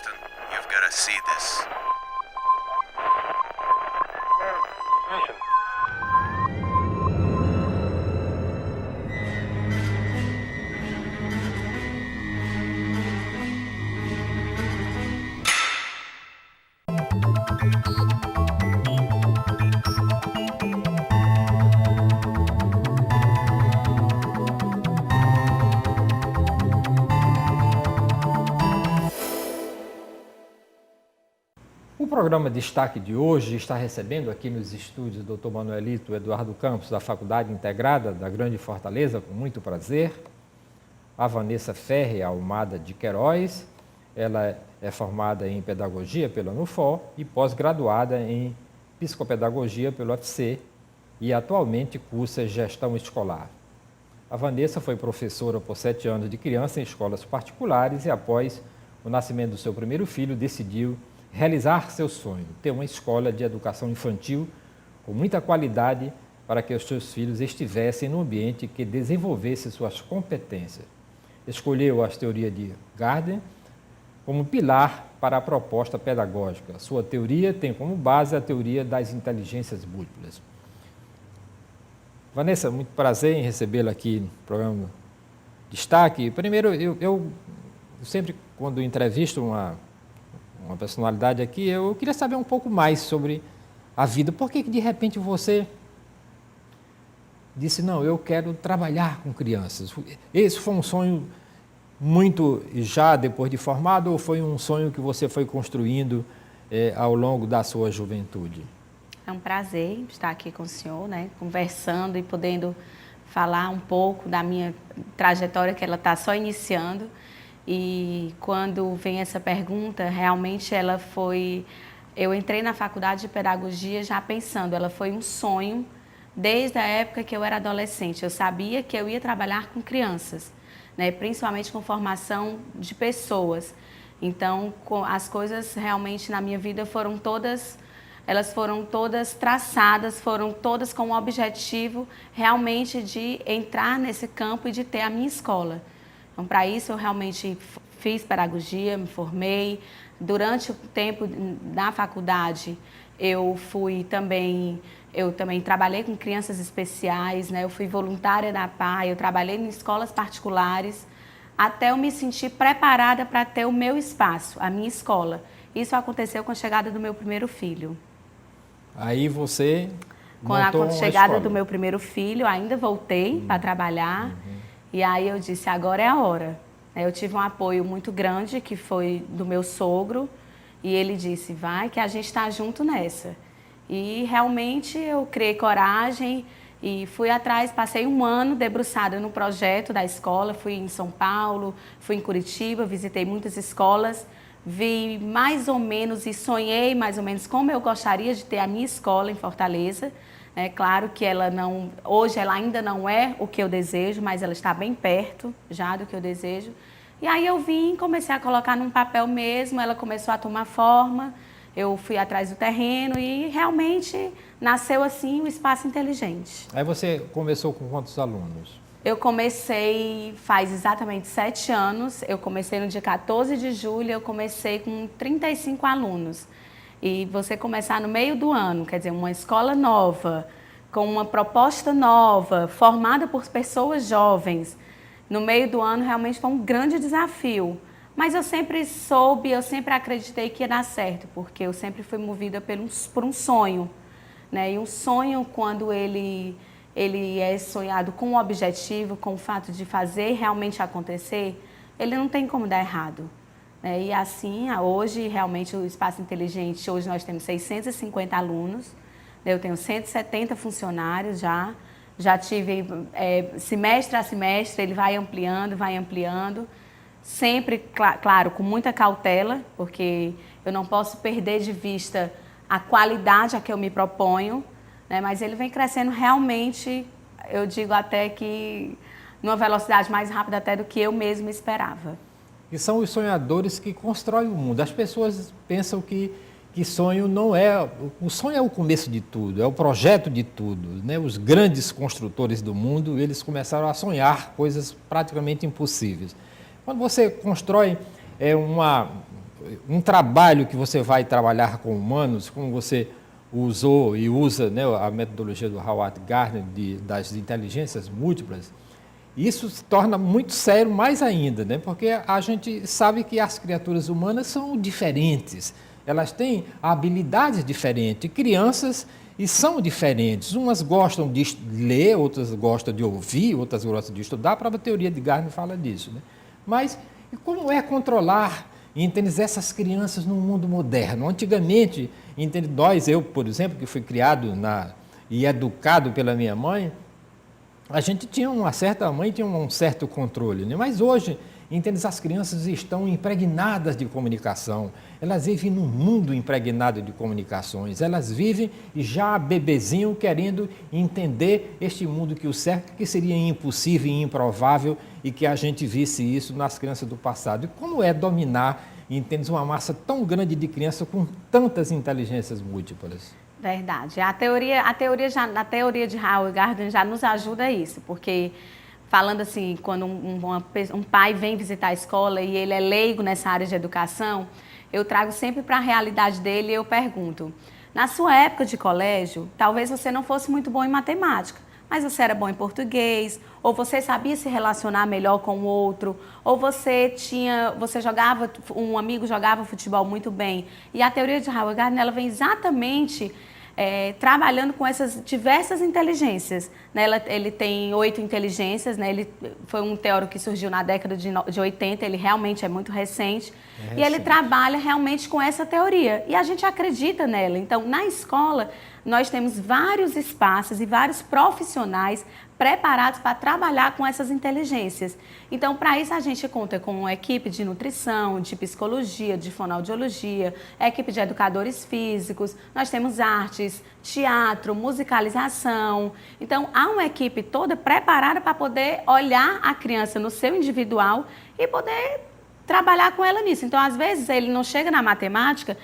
Houston, you've got to see this. O programa Destaque de hoje está recebendo aqui nos estúdios o Dr. Manuelito Eduardo Campos, da Faculdade Integrada da Grande Fortaleza, com muito prazer. A Vanessa Ferre Almada de Queiroz, ela é formada em Pedagogia pela UNUFOR e pós-graduada em Psicopedagogia pelo UFC e atualmente cursa Gestão Escolar. A Vanessa foi professora por 7 anos de criança em escolas particulares e após o nascimento do seu primeiro filho decidiu realizar seu sonho, ter uma escola de educação infantil com muita qualidade para que os seus filhos estivessem num ambiente que desenvolvesse suas competências. Escolheu as teorias de Gardner como pilar para a proposta pedagógica. Sua teoria tem como base a teoria das inteligências múltiplas. Vanessa, muito prazer em recebê-la aqui no programa Destaque. Primeiro, eu sempre, quando entrevisto uma personalidade aqui, eu queria saber um pouco mais sobre a vida. Por que de repente você disse, não, eu quero trabalhar com crianças? Esse foi um sonho muito já depois de formado ou foi um sonho que você foi construindo ao longo da sua juventude? É um prazer estar aqui com o senhor, né, conversando e podendo falar um pouco da minha trajetória, que ela está só iniciando. E quando vem essa pergunta, realmente ela foi... Eu entrei na faculdade de pedagogia já pensando, ela foi um sonho desde a época que eu era adolescente. Eu sabia que eu ia trabalhar com crianças, né, principalmente com formação de pessoas. Então, as coisas realmente na minha vida foram todas... Elas foram todas traçadas, foram todas com o objetivo realmente de entrar nesse campo e de ter a minha escola. Então, para isso, eu realmente fiz pedagogia, me formei. Durante o tempo na faculdade, eu também trabalhei com crianças especiais, né? Eu fui voluntária da PAI, eu trabalhei em escolas particulares, até eu me sentir preparada para ter o meu espaço, a minha escola. Isso aconteceu com a chegada do meu primeiro filho. Aí você Com a chegada do meu primeiro filho, ainda voltei para trabalhar. E aí eu disse, agora é a hora. Eu tive um apoio muito grande, que foi do meu sogro, e ele disse, vai que a gente está junto nessa. E realmente eu criei coragem e fui atrás, passei um ano debruçada no projeto da escola, fui em São Paulo, fui em Curitiba, visitei muitas escolas, vi mais ou menos e sonhei mais ou menos como eu gostaria de ter a minha escola em Fortaleza. É claro que hoje ela ainda não é o que eu desejo, mas ela está bem perto já do que eu desejo. E aí eu comecei a colocar num papel mesmo, ela começou a tomar forma, eu fui atrás do terreno e realmente nasceu assim o Espaço Inteligente. Aí você começou com quantos alunos? Eu comecei faz exatamente 7 anos, eu comecei no dia 14 de julho, eu comecei com 35 alunos. E você começar no meio do ano, quer dizer, uma escola nova, com uma proposta nova, formada por pessoas jovens, no meio do ano realmente foi um grande desafio. Mas eu sempre soube, eu sempre acreditei que ia dar certo, porque eu sempre fui movida por um sonho, né? E um sonho, quando ele é sonhado com um objetivo, com o fato de fazer realmente acontecer, ele não tem como dar errado. E assim, hoje, realmente, o Espaço Inteligente, hoje nós temos 650 alunos, eu tenho 170 funcionários já tive, semestre a semestre, ele vai ampliando, sempre, claro, com muita cautela, porque eu não posso perder de vista a qualidade a que eu me proponho, né? Mas ele vem crescendo realmente, eu digo até que numa velocidade mais rápida até do que eu mesma esperava. E são os sonhadores que constroem o mundo. As pessoas pensam que sonho não é... O sonho é o começo de tudo, é o projeto de tudo, né? Os grandes construtores do mundo, eles começaram a sonhar coisas praticamente impossíveis. Quando você constrói um trabalho que você vai trabalhar com humanos, como você usou e usa, né, a metodologia do Howard Gardner das inteligências múltiplas, isso se torna muito sério mais ainda, né? Porque a gente sabe que as criaturas humanas são diferentes, elas têm habilidades diferentes, crianças e são diferentes. Umas gostam de ler, outras gostam de ouvir, outras gostam de estudar. A própria teoria de Gardner fala disso, né? Mas e como é controlar e entender essas crianças no mundo moderno? Antigamente, eu, por exemplo, que fui criado e educado pela minha mãe, a gente tinha a mãe tinha um certo controle, né? Mas hoje, as crianças estão impregnadas de comunicação, elas vivem num mundo impregnado de comunicações, elas vivem já bebezinho querendo entender este mundo que o cerca, que seria impossível e improvável e que a gente visse isso nas crianças do passado. E como é dominar, uma massa tão grande de crianças com tantas inteligências múltiplas? Verdade. A teoria de Howard Gardner já nos ajuda a isso, porque falando assim, quando um pai vem visitar a escola e ele é leigo nessa área de educação, eu trago sempre para a realidade dele e eu pergunto, na sua época de colégio, talvez você não fosse muito bom em matemática, mas você era bom em português, ou você sabia se relacionar melhor com o outro, ou um amigo jogava futebol muito bem. E a teoria de Howard Gardner, ela vem exatamente trabalhando com essas diversas inteligências, né? Ele tem 8 inteligências, né? Ele foi um teórico que surgiu na década de 80, ele realmente é muito recente, e ele trabalha realmente com essa teoria, e a gente acredita nela. Então, na escola, nós temos vários espaços e vários profissionais preparados para trabalhar com essas inteligências. Então, para isso, a gente conta com uma equipe de nutrição, de psicologia, de fonoaudiologia, equipe de educadores físicos, nós temos artes, teatro, musicalização. Então, há uma equipe toda preparada para poder olhar a criança no seu individual e poder trabalhar com ela nisso. Então, às vezes, ele não chega na matemática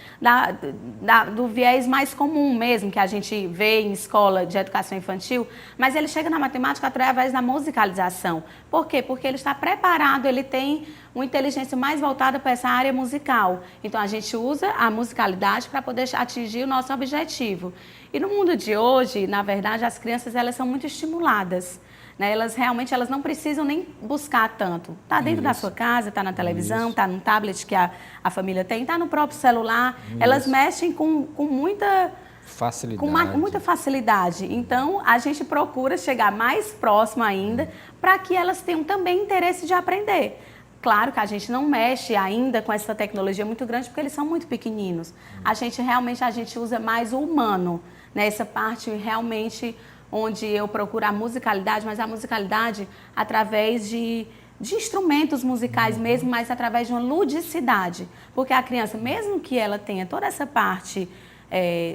do viés mais comum mesmo, que a gente vê em escola de educação infantil, mas ele chega na matemática através da musicalização. Por quê? Porque ele está preparado, ele tem uma inteligência mais voltada para essa área musical. Então, a gente usa a musicalidade para poder atingir o nosso objetivo. E no mundo de hoje, na verdade, as crianças elas são muito estimuladas. Elas não precisam nem buscar tanto. Está dentro da sua casa, está na televisão, está no tablet que a família tem, está no próprio celular. Elas mexem com muita facilidade. Muita facilidade. Então, a gente procura chegar mais próximo ainda para que elas tenham também interesse de aprender. Claro que a gente não mexe ainda com essa tecnologia muito grande porque eles são muito pequeninos. A gente usa mais o humano, né? Essa parte realmente onde eu procuro a musicalidade, mas a musicalidade através de instrumentos musicais mesmo, mas através de uma ludicidade. Porque a criança, mesmo que ela tenha toda essa parte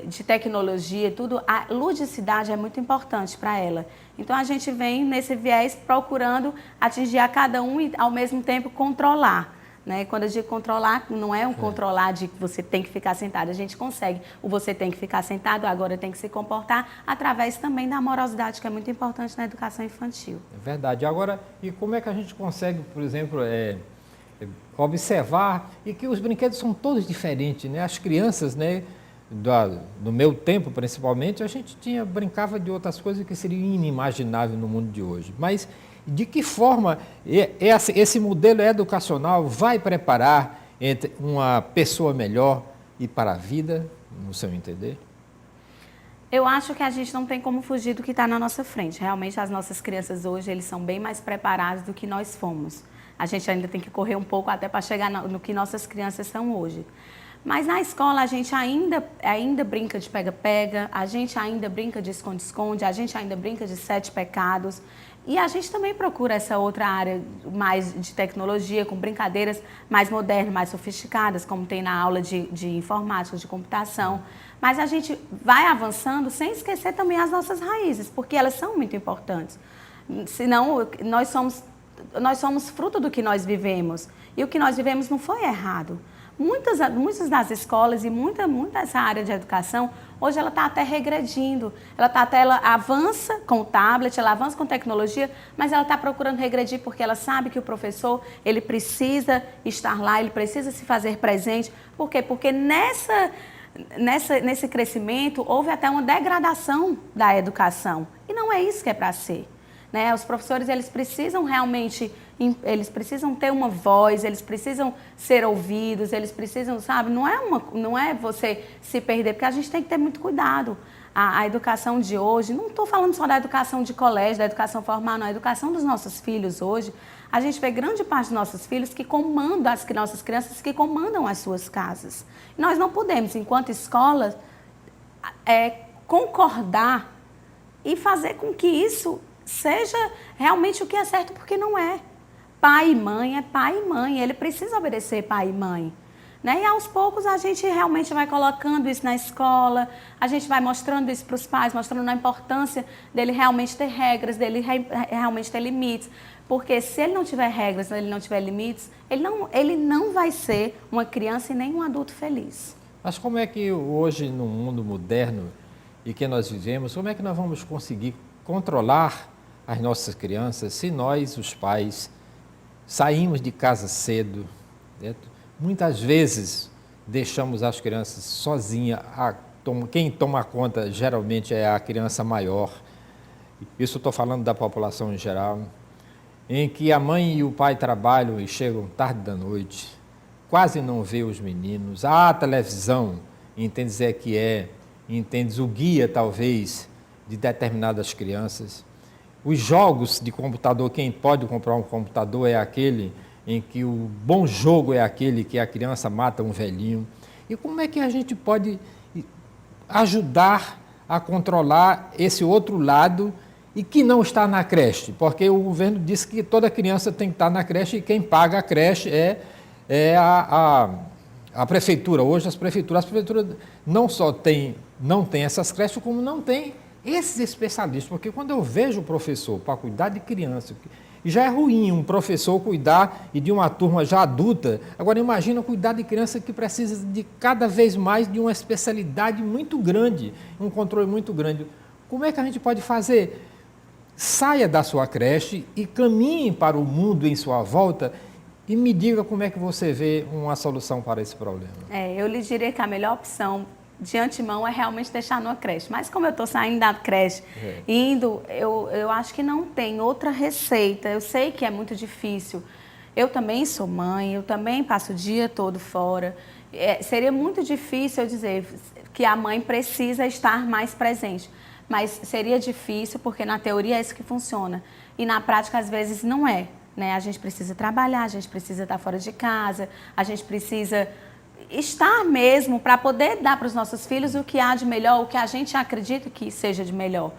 de tecnologia, tudo, a ludicidade é muito importante para ela. Então, a gente vem nesse viés procurando atingir a cada um e, ao mesmo tempo, controlar. Né? Quando eu digo controlar, não é controlar de que você tem que ficar sentado, a gente consegue. O você tem que ficar sentado, agora tem que se comportar, através também da amorosidade, que é muito importante na educação infantil. É verdade. Agora, e como é que a gente consegue, por exemplo, observar e que os brinquedos são todos diferentes, né? As crianças, né, do meu tempo, principalmente, a gente brincava de outras coisas que seriam inimagináveis no mundo de hoje. Mas de que forma esse modelo educacional vai preparar uma pessoa melhor e para a vida, no seu entender? Eu acho que a gente não tem como fugir do que está na nossa frente. Realmente, as nossas crianças hoje, eles são bem mais preparados do que nós fomos. A gente ainda tem que correr um pouco até para chegar no que nossas crianças são hoje. Mas na escola a gente ainda brinca de pega-pega, a gente ainda brinca de esconde-esconde, a gente ainda brinca de 7 pecados. E a gente também procura essa outra área mais de tecnologia, com brincadeiras mais modernas, mais sofisticadas, como tem na aula de informática, de computação. Mas a gente vai avançando sem esquecer também as nossas raízes, porque elas são muito importantes. Senão, nós somos fruto do que nós vivemos. E o que nós vivemos não foi errado. Muitas das escolas e muita essa área de educação Hoje ela está até regredindo, ela avança com o tablet, ela avança com tecnologia, mas ela está procurando regredir porque ela sabe que o professor, ele precisa estar lá, ele precisa se fazer presente. Por quê? Porque nesse crescimento houve até uma degradação da educação. E não é isso que é para ser. Né? Os professores, eles precisam realmente, eles precisam ter uma voz, eles precisam ser ouvidos, eles precisam, sabe, não é você se perder, porque a gente tem que ter muito cuidado. A educação de hoje, não estou falando só da educação de colégio, da educação formal, não, a educação dos nossos filhos hoje, a gente vê grande parte dos nossos filhos que comandam, as nossas crianças que comandam as suas casas. E nós não podemos, enquanto escola, concordar e fazer com que isso seja realmente o que é certo, porque não é. Pai e mãe é pai e mãe, ele precisa obedecer pai e mãe. Né? E aos poucos a gente realmente vai colocando isso na escola, a gente vai mostrando isso para os pais, mostrando a importância dele realmente ter regras, dele realmente ter limites. Porque se ele não tiver regras, se ele não tiver limites, ele não vai ser uma criança e nem um adulto feliz. Mas como é que hoje, no mundo moderno e que nós vivemos, como é que nós vamos conseguir controlar as nossas crianças se nós, os pais, saímos de casa cedo, certo? Muitas vezes deixamos as crianças sozinhas, quem toma conta geralmente é a criança maior, isso estou falando da população em geral, em que a mãe e o pai trabalham e chegam tarde da noite, quase não vê os meninos, a televisão, entendes entendes o guia talvez de determinadas crianças. Os jogos de computador, quem pode comprar um computador é aquele em que o bom jogo é aquele que a criança mata um velhinho. E como é que a gente pode ajudar a controlar esse outro lado e que não está na creche? Porque o governo disse que toda criança tem que estar na creche e quem paga a creche é a prefeitura. Hoje as prefeituras não só não tem essas creches, como não tem esses especialistas, porque quando eu vejo o professor para cuidar de criança, já é ruim um professor cuidar de uma turma já adulta, agora imagina cuidar de criança que precisa de cada vez mais de uma especialidade muito grande, um controle muito grande. Como é que a gente pode fazer? Saia da sua creche e caminhe para o mundo em sua volta e me diga como é que você vê uma solução para esse problema. Eu lhe diria que a melhor opção de antemão é realmente deixar numa creche. Mas como eu estou saindo da creche, eu acho que não tem outra receita. Eu sei que é muito difícil. Eu também sou mãe, eu também passo o dia todo fora. Seria muito difícil eu dizer que a mãe precisa estar mais presente. Mas seria difícil porque na teoria é isso que funciona. E na prática, às vezes, não é. Né? A gente precisa trabalhar, a gente precisa estar fora de casa, a gente precisa estar mesmo para poder dar para os nossos filhos o que há de melhor, o que a gente acredita que seja de melhor.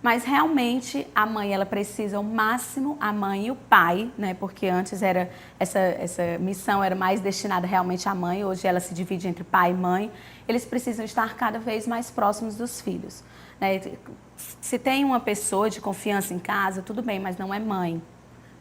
Mas realmente a mãe, ela precisa o máximo, a mãe e o pai, né? Porque antes essa missão era mais destinada realmente à mãe, hoje ela se divide entre pai e mãe. Eles precisam estar cada vez mais próximos dos filhos. Né? Se tem uma pessoa de confiança em casa, tudo bem, mas não é mãe,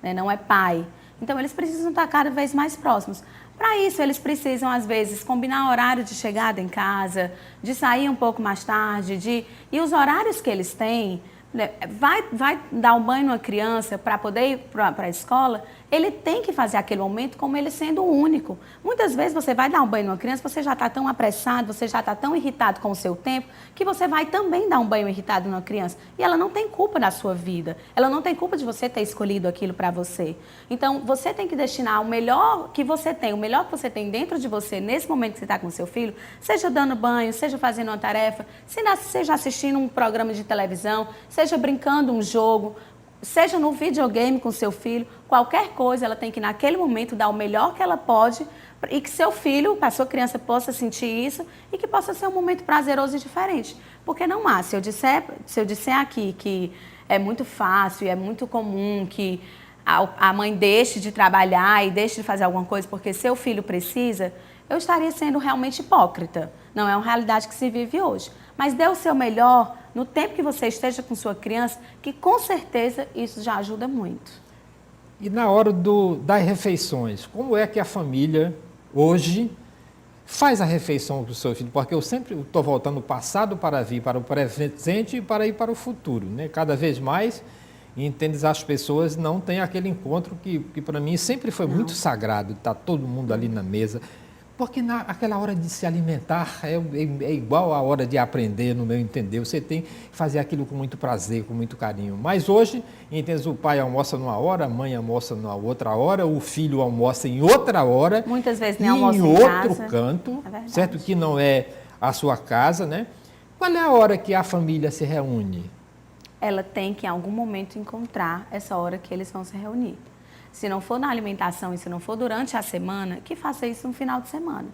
né? Não é pai. Então eles precisam estar cada vez mais próximos. Para isso, eles precisam, às vezes, combinar o horário de chegada em casa, de sair um pouco mais tarde, e os horários que eles têm, né, vai dar um banho numa criança para poder ir para a escola, ele tem que fazer aquele momento como ele sendo o único. Muitas vezes você vai dar um banho numa criança, você já está tão apressado, você já está tão irritado com o seu tempo, que você vai também dar um banho irritado numa criança. E ela não tem culpa da sua vida, ela não tem culpa de você ter escolhido aquilo para você. Então, você tem que destinar o melhor que você tem, o melhor que você tem dentro de você, nesse momento que você está com o seu filho, seja dando banho, seja fazendo uma tarefa, seja assistindo um programa de televisão, seja brincando um jogo, seja no videogame com seu filho, qualquer coisa, ela tem que naquele momento dar o melhor que ela pode e que seu filho, a sua criança possa sentir isso e que possa ser um momento prazeroso e diferente. Porque não há, se eu disser aqui que é muito fácil e é muito comum que a mãe deixe de trabalhar e deixe de fazer alguma coisa porque seu filho precisa, eu estaria sendo realmente hipócrita. Não é uma realidade que se vive hoje. Mas dê o seu melhor no tempo que você esteja com sua criança, que com certeza isso já ajuda muito. E na hora das refeições, como é que a família hoje Faz a refeição para o seu filho, porque eu sempre estou voltando do passado para vir para o presente e para ir para o futuro, né? Cada vez mais, entende, as pessoas não têm aquele encontro que para mim sempre foi muito sagrado, estar todo mundo ali na mesa, porque aquela hora de se alimentar é igual a hora de aprender, no meu entender. Você tem que fazer aquilo com muito prazer, com muito carinho. Mas hoje, entende, o pai almoça numa hora, a mãe almoça numa outra hora, o filho almoça em outra hora. Muitas vezes nem em almoça em outro casa. canto, É certo? Que não é a sua casa, né? Qual é a hora que a família se reúne? Ela tem que, em algum momento, encontrar essa hora que eles vão se reunir. Se não for na alimentação e se não for durante a semana, que faça isso no final de semana.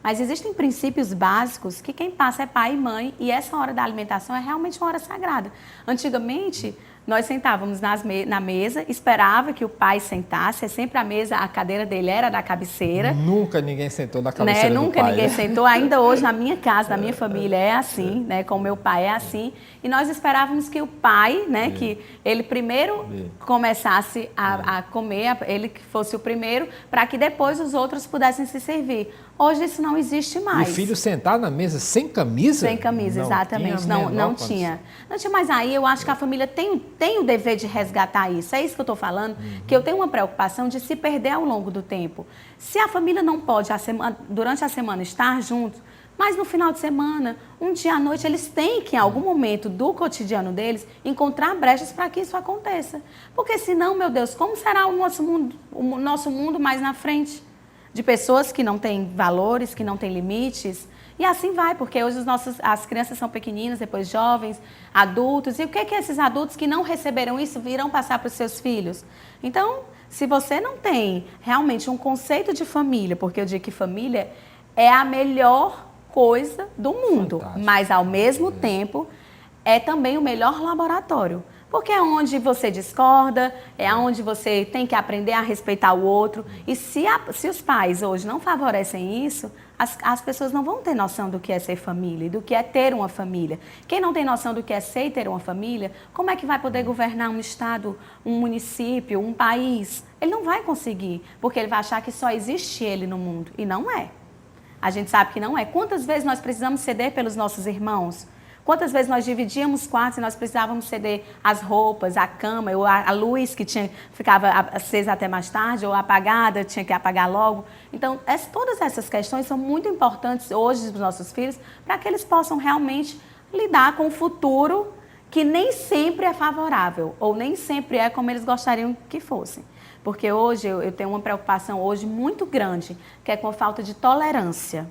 Mas existem princípios básicos que quem passa é pai e mãe, e essa hora da alimentação é realmente uma hora sagrada. Antigamente, nós sentávamos na mesa, esperava que o pai sentasse, é sempre a mesa, a cadeira dele era da cabeceira. Nunca ninguém sentou na cabeceira do Nunca pai, ninguém né? sentou. Ainda hoje, na minha casa, na minha família, é assim, né? Com o meu pai é assim. E nós esperávamos que o pai, né? Que ele primeiro começasse a comer, ele que fosse o primeiro, para que depois os outros pudessem se servir. Hoje isso não existe mais. E o filho sentar na mesa sem camisa? Sem camisa, Não exatamente. tinha a menor Não condição. tinha. Não tinha, mas aí eu acho que a família tem o dever de resgatar isso. É isso que eu estou falando, que eu tenho uma preocupação de se perder ao longo do tempo. Se a família não pode, durante a semana, estar junto, mas no final de semana, um dia à noite, eles têm que, em algum momento do cotidiano deles, encontrar brechas para que isso aconteça. Porque senão, meu Deus, como será o nosso mundo mais na frente? De pessoas que não têm valores, que não têm limites. E assim vai, porque hoje as crianças são pequeninas, depois jovens, adultos. E o que é que esses adultos que não receberam isso virão passar para os seus filhos? Então, se você não tem realmente um conceito de família, porque eu digo que família é a melhor coisa do mundo, Fantástico. mas ao mesmo tempo é também o melhor laboratório. Porque é onde você discorda, é onde você tem que aprender a respeitar o outro. E se os pais hoje não favorecem isso, as pessoas não vão ter noção do que é ser família, do que é ter uma família. Quem não tem noção do que é ser e ter uma família, como é que vai poder governar um estado, um município, um país? Ele não vai conseguir, porque ele vai achar que só existe ele no mundo. E não é. A gente sabe que não é. Quantas vezes nós precisamos ceder pelos nossos irmãos? Quantas vezes nós dividíamos quartos e nós precisávamos ceder as roupas, a cama, ou a luz que ficava acesa até mais tarde, ou apagada, tinha que apagar logo. Então, todas essas questões são muito importantes hoje para os nossos filhos, para que eles possam realmente lidar com o futuro que nem sempre é favorável, ou nem sempre é como eles gostariam que fosse. Porque hoje eu tenho uma preocupação hoje muito grande, que é com a falta de tolerância.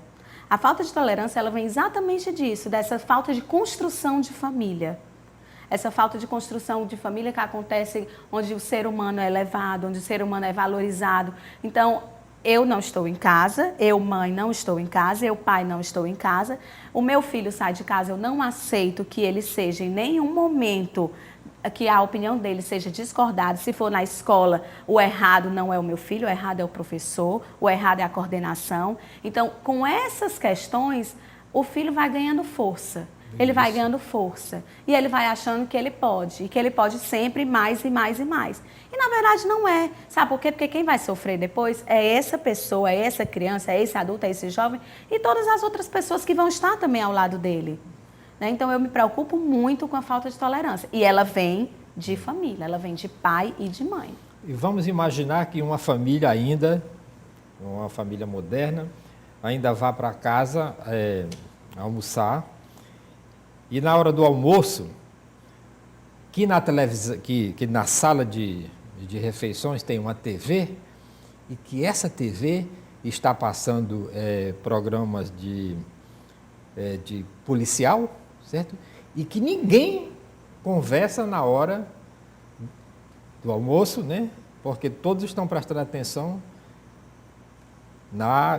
A falta de tolerância, ela vem exatamente disso, dessa falta de construção de família. Essa falta de construção de família que acontece onde o ser humano é elevado, onde o ser humano é valorizado. Então, eu não estou em casa, eu, mãe, não estou em casa, eu, pai, não estou em casa. O meu filho sai de casa, eu não aceito que ele seja em nenhum momento que a opinião dele seja discordada. Se for na escola, o errado não é o meu filho, o errado é o professor, o errado é a coordenação. Então, com essas questões, o filho vai ganhando força. Ele vai ganhando força. E ele vai achando que ele pode. E que ele pode sempre mais e mais e mais. E, na verdade, não é. Sabe por quê? Porque quem vai sofrer depois é essa pessoa, é essa criança, é esse adulto, é esse jovem e todas as outras pessoas que vão estar também ao lado dele. Então, eu me preocupo muito com a falta de tolerância. E ela vem de família, ela vem de pai e de mãe. E vamos imaginar que uma família ainda, uma família moderna, ainda vá para casa almoçar e na hora do almoço, que na televisão, que na sala de refeições tem uma TV e que essa TV está passando programas de policial, certo? E que ninguém conversa na hora do almoço, né? Porque todos estão prestando atenção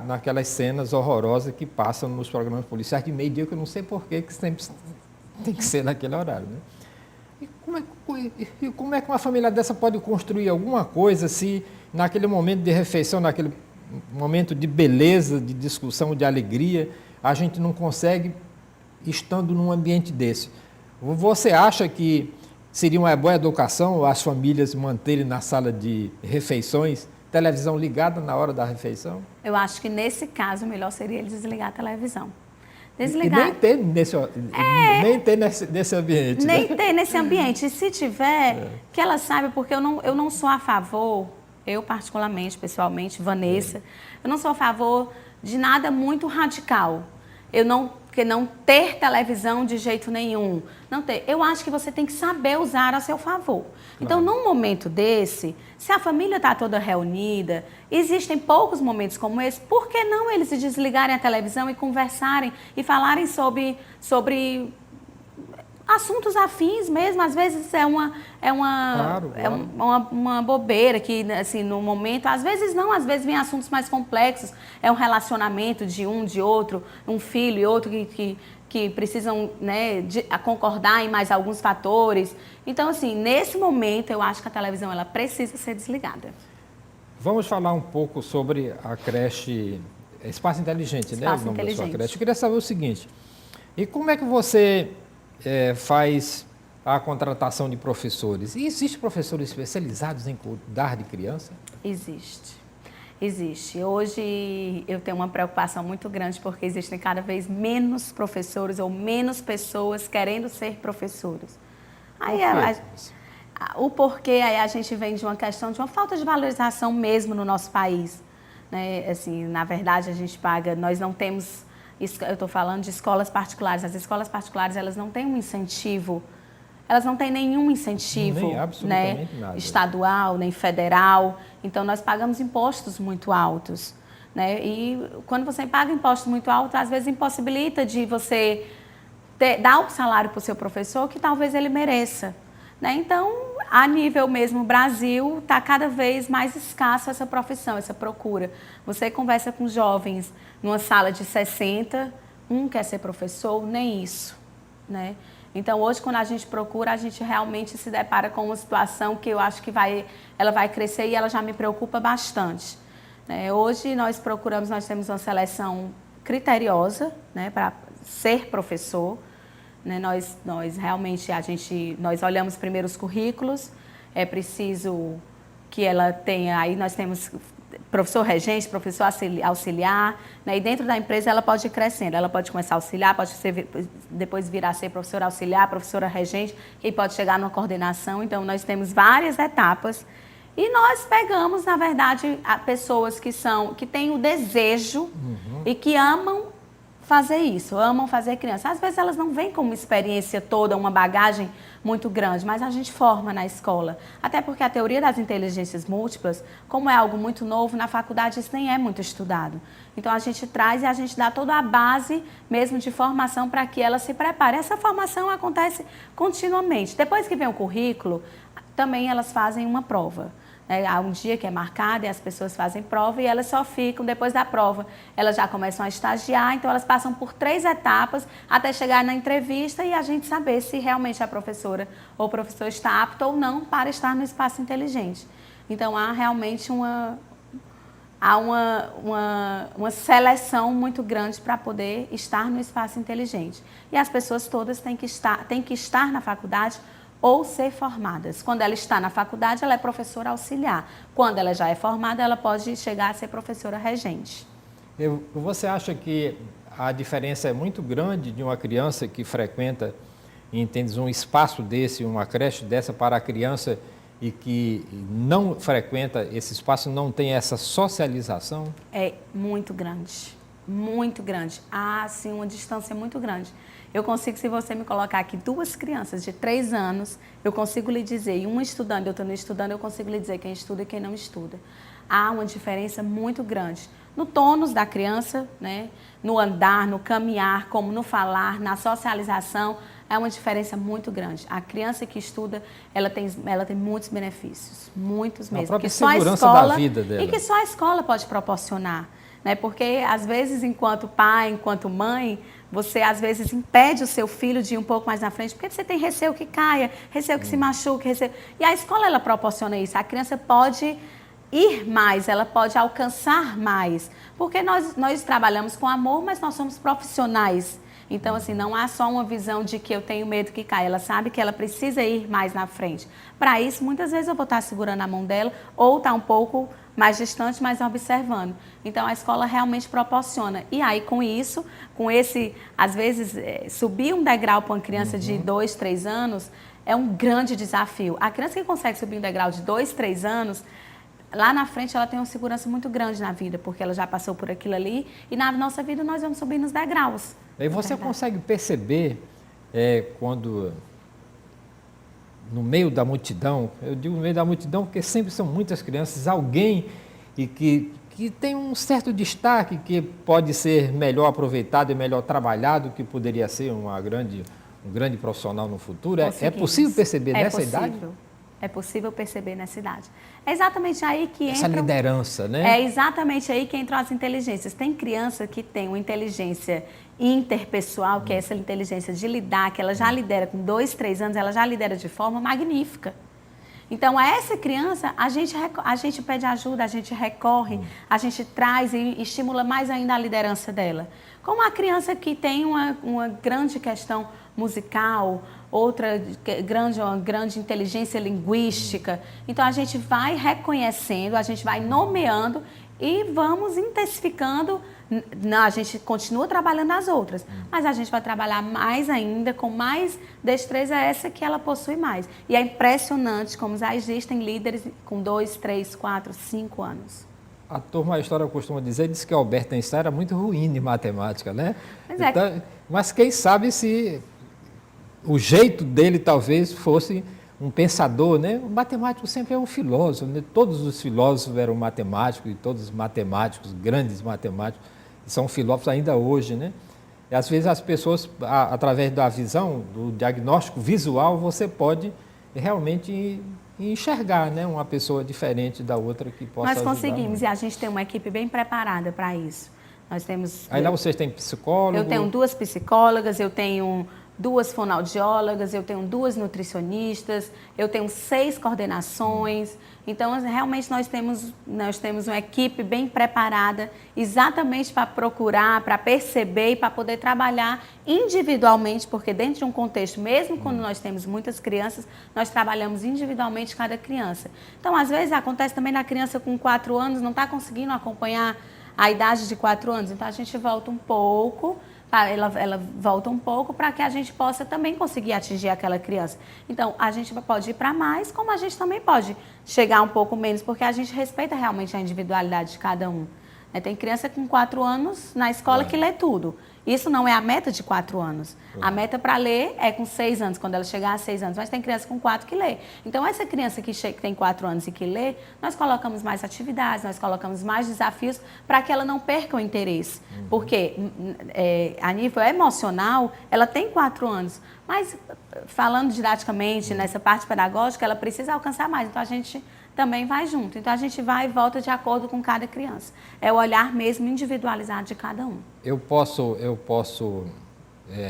naquelas cenas horrorosas que passam nos programas policiais de meio-dia, que eu não sei por que sempre tem que ser naquele horário, né? E como é que uma família dessa pode construir alguma coisa se naquele momento de refeição, naquele momento de beleza, de discussão, de alegria, a gente não consegue, estando num ambiente desse? Você acha que seria uma boa educação as famílias manterem na sala de refeições televisão ligada na hora da refeição? Eu acho que nesse caso o melhor seria ele desligar a televisão. E Desligar. nem ter nesse ambiente. Nem né? ter nesse ambiente. E se tiver, que ela saiba, porque eu não sou a favor, eu particularmente, pessoalmente, Vanessa, eu não sou a favor de nada muito radical. Porque não ter televisão de jeito nenhum. Não ter. Eu acho que você tem que saber usar a seu favor. Então, num momento desse, se a família está toda reunida, existem poucos momentos como esse, por que não eles se desligarem a televisão e conversarem e falarem sobre assuntos afins mesmo? Às vezes Claro. uma bobeira que, assim, no momento, às vezes não, às vezes vem assuntos mais complexos, é um relacionamento de um, de outro, um filho e outro que precisam, né, a concordar em mais alguns fatores. Então, assim, nesse momento, eu acho que a televisão ela precisa ser desligada. Vamos falar um pouco sobre a creche Espaço Inteligente, né? Espaço O nome da sua Inteligente. creche. Eu queria saber o seguinte, e como é que você faz a contratação de professores? E existem professores especializados em cuidar de criança? Existe. Existe. Hoje eu tenho uma preocupação muito grande porque existem cada vez menos professores ou menos pessoas querendo ser professores. Aí o porquê aí a gente vem de uma questão de uma falta de valorização mesmo no nosso país, né? Assim, na verdade a gente paga, nós não temos, eu estou falando de escolas particulares. As escolas particulares elas não têm um incentivo. Elas não têm nenhum incentivo, Nem absolutamente né, nada. estadual, nem federal. Então, nós pagamos impostos muito altos. Né? E quando você paga impostos muito altos, às vezes impossibilita de você dar o salário para o seu professor que talvez ele mereça. Né? Então, a nível mesmo Brasil, está cada vez mais escasso essa profissão, essa procura. Você conversa com jovens numa sala de 60, um quer ser professor, nem isso. Né? Então, hoje, quando a gente procura, a gente realmente se depara com uma situação que eu acho que ela vai crescer e ela já me preocupa bastante. Né? Hoje, nós temos uma seleção criteriosa, né, para ser professor. Né? Nós realmente, nós olhamos primeiro os currículos, é preciso que ela tenha, aí nós temos professor regente, professor auxiliar, né? E dentro da empresa ela pode ir crescendo, ela pode começar a auxiliar, depois vir a ser professora auxiliar, professora regente, e pode chegar numa coordenação. Então, nós temos várias etapas e nós pegamos, na verdade, pessoas que têm o desejo e que amam fazer isso, amam fazer criança. Às vezes elas não vêm com uma experiência toda, uma bagagem muito grande, mas a gente forma na escola. Até porque a teoria das inteligências múltiplas, como é algo muito novo, na faculdade isso nem é muito estudado. Então a gente traz e a gente dá toda a base mesmo de formação para que ela se prepare. Essa formação acontece continuamente. Depois que vem o currículo, também elas fazem uma prova. Há um dia que é marcado e as pessoas fazem prova e elas só ficam, depois da prova, elas já começam a estagiar, então elas passam por 3 etapas até chegar na entrevista e a gente saber se realmente a professora ou o professor está apto ou não para estar no espaço inteligente. Então há realmente uma seleção muito grande para poder estar no espaço inteligente. E as pessoas todas têm que estar na faculdade ou ser formadas. Quando ela está na faculdade, ela é professora auxiliar. Quando ela já é formada, ela pode chegar a ser professora regente. Você acha que a diferença é muito grande de uma criança que frequenta, entende, um espaço desse, uma creche dessa para a criança e que não frequenta esse espaço, não tem essa socialização? É muito grande, muito grande. Há, sim, uma distância muito grande. Eu consigo, se você me colocar aqui 2 crianças de 3 anos, eu consigo lhe dizer, e uma estudando, eu estou estudando, eu consigo lhe dizer quem estuda e quem não estuda. Há uma diferença muito grande. No tônus da criança, né? No andar, no caminhar, como no falar, na socialização, é uma diferença muito grande. A criança que estuda, ela tem muitos benefícios, muitos mesmo. A própria que só segurança a escola, da vida dela. E que só a escola pode proporcionar. Né? Porque, às vezes, enquanto pai, enquanto mãe, você, às vezes, impede o seu filho de ir um pouco mais na frente, porque você tem receio que caia, receio que se machuque, receio... E a escola, ela proporciona isso. A criança pode ir mais, ela pode alcançar mais. Porque nós trabalhamos com amor, mas nós somos profissionais. Então, assim, não há só uma visão de que eu tenho medo que caia. Ela sabe que ela precisa ir mais na frente. Para isso, muitas vezes eu vou estar segurando a mão dela ou estar um pouco mais distante, mas observando. Então, a escola realmente proporciona. E aí, com isso, com esse, às vezes, subir um degrau para uma criança de 2, 3 anos é um grande desafio. A criança que consegue subir um degrau de 2, 3 anos, lá na frente ela tem uma segurança muito grande na vida, porque ela já passou por aquilo ali e na nossa vida nós vamos subir nos degraus. E você consegue perceber quando, no meio da multidão, eu digo no meio da multidão porque sempre são muitas crianças, alguém que tem um certo destaque, que pode ser melhor aproveitado e melhor trabalhado, que poderia ser um grande profissional no futuro. É possível perceber nessa idade? É possível perceber nessa idade. É exatamente aí que entra... Essa liderança, né? É exatamente aí que entram as inteligências. Tem criança que tem uma inteligência interpessoal, que é essa inteligência de lidar, que ela já lidera com 2, 3 anos, ela já lidera de forma magnífica. Então, a essa criança, a gente pede ajuda, a gente recorre, a gente traz e estimula mais ainda a liderança dela. Como a criança que tem uma grande questão musical, uma grande inteligência linguística. Então, a gente vai reconhecendo, a gente vai nomeando e vamos intensificando. Não, a gente continua trabalhando as outras, mas a gente vai trabalhar mais ainda, com mais destreza essa que ela possui mais. E é impressionante como já existem líderes com 2, 3, 4, 5 anos. A história costuma diz que Albert Einstein era muito ruim em matemática, né? Pois então, mas quem sabe se o jeito dele talvez fosse um pensador, né? O matemático sempre é um filósofo, né? Todos os filósofos eram matemáticos e todos os matemáticos, grandes matemáticos, são filósofos ainda hoje, né? E às vezes as pessoas, através da visão, do diagnóstico visual, você pode realmente enxergar, né? Uma pessoa diferente da outra que possa ajudar. Nós conseguimos, e a gente tem uma equipe bem preparada para isso. Nós temos... Aí lá vocês têm psicólogo? Eu tenho 2 psicólogas, eu tenho 2 fonoaudiólogas, eu tenho 2 nutricionistas, eu tenho 6 coordenações. Então, realmente, nós temos uma equipe bem preparada exatamente para procurar, para perceber e para poder trabalhar individualmente, porque dentro de um contexto, mesmo quando nós temos muitas crianças, nós trabalhamos individualmente cada criança. Então, às vezes, acontece também na criança com 4 anos, não está conseguindo acompanhar a idade de 4 anos, então a gente volta um pouco, ela volta um pouco para que a gente possa também conseguir atingir aquela criança. Então, a gente pode ir para mais, como a gente também pode chegar um pouco menos, porque a gente respeita realmente a individualidade de cada um. Tem criança com 4 anos na escola que lê tudo. Isso não é a meta de 4 anos. A meta para ler é com 6 anos, quando ela chegar a 6 anos. Mas tem criança com 4 que lê. Então, essa criança que tem 4 anos e que lê, nós colocamos mais atividades, nós colocamos mais desafios para que ela não perca o interesse. Porque, a nível emocional, ela tem 4 anos. Mas, falando didaticamente, nessa parte pedagógica, ela precisa alcançar mais. Então, a gente também vai junto. Então, a gente vai e volta de acordo com cada criança. É o olhar mesmo individualizado de cada um. Eu posso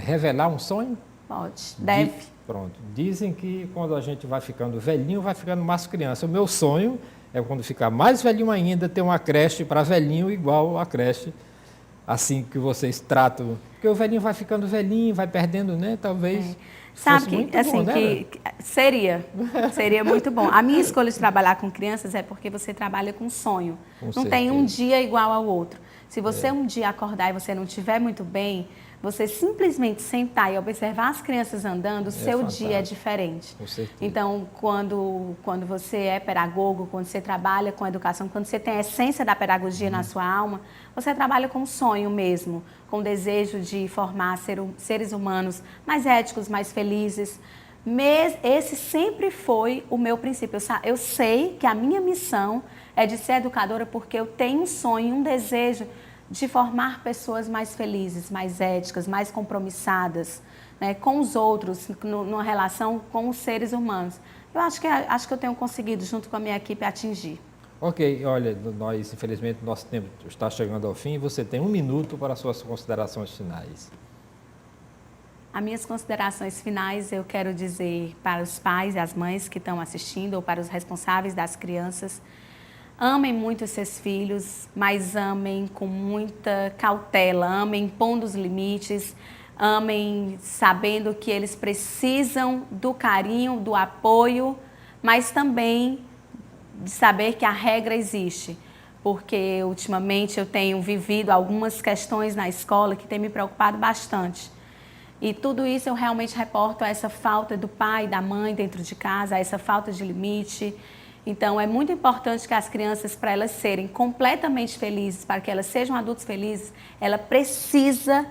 revelar um sonho? Pode, deve. Pronto. Dizem que quando a gente vai ficando velhinho, vai ficando mais criança. O meu sonho é, quando ficar mais velhinho ainda, ter uma creche para velhinho igual a creche, assim que vocês tratam. Porque o velhinho vai ficando velhinho, vai perdendo, né? Talvez... Sabe que, assim, bom, né? Seria muito bom. A minha escolha de trabalhar com crianças é porque você trabalha com sonho. Não tem um dia igual ao outro. Se você um dia acordar e você não estiver muito bem, você simplesmente sentar e observar as crianças andando, o seu dia é diferente. Com certeza. Então, quando você é pedagogo, quando você trabalha com educação, quando você tem a essência da pedagogia na sua alma, você trabalha com sonho mesmo, com o desejo de formar seres humanos mais éticos, mais felizes. Esse sempre foi o meu princípio. Eu sei que a minha missão é de ser educadora porque eu tenho um sonho, um desejo de formar pessoas mais felizes, mais éticas, mais compromissadas, né, com os outros, numa relação com os seres humanos. Eu acho que eu tenho conseguido, junto com a minha equipe, atingir. Ok, olha, infelizmente, nosso tempo está chegando ao fim e você tem 1 minuto para as suas considerações finais. As minhas considerações finais eu quero dizer para os pais e as mães que estão assistindo ou para os responsáveis das crianças: amem muito os seus filhos, mas amem com muita cautela, amem pondo os limites, amem sabendo que eles precisam do carinho, do apoio, mas também de saber que a regra existe, porque ultimamente eu tenho vivido algumas questões na escola que têm me preocupado bastante. E tudo isso eu realmente reporto a essa falta do pai e da mãe dentro de casa, a essa falta de limite. Então, é muito importante que as crianças, para elas serem completamente felizes, para que elas sejam adultos felizes, ela precisa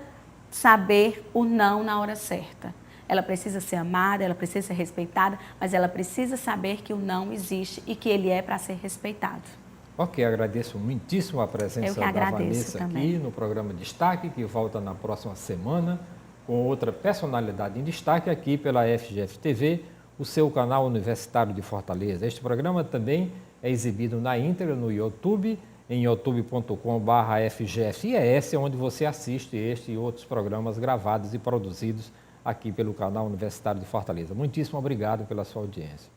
saber o não na hora certa. Ela precisa ser amada, ela precisa ser respeitada, mas ela precisa saber que o não existe e que ele é para ser respeitado. Ok, agradeço muitíssimo a presença da Vanessa também aqui no programa Destaque, que volta na próxima semana com outra personalidade em destaque aqui pela FGF TV, o seu canal universitário de Fortaleza. Este programa também é exibido na íntegra no YouTube, em youtube.com/FGFIES, onde você assiste este e outros programas gravados e produzidos aqui pelo canal Universitário de Fortaleza. Muitíssimo obrigado pela sua audiência.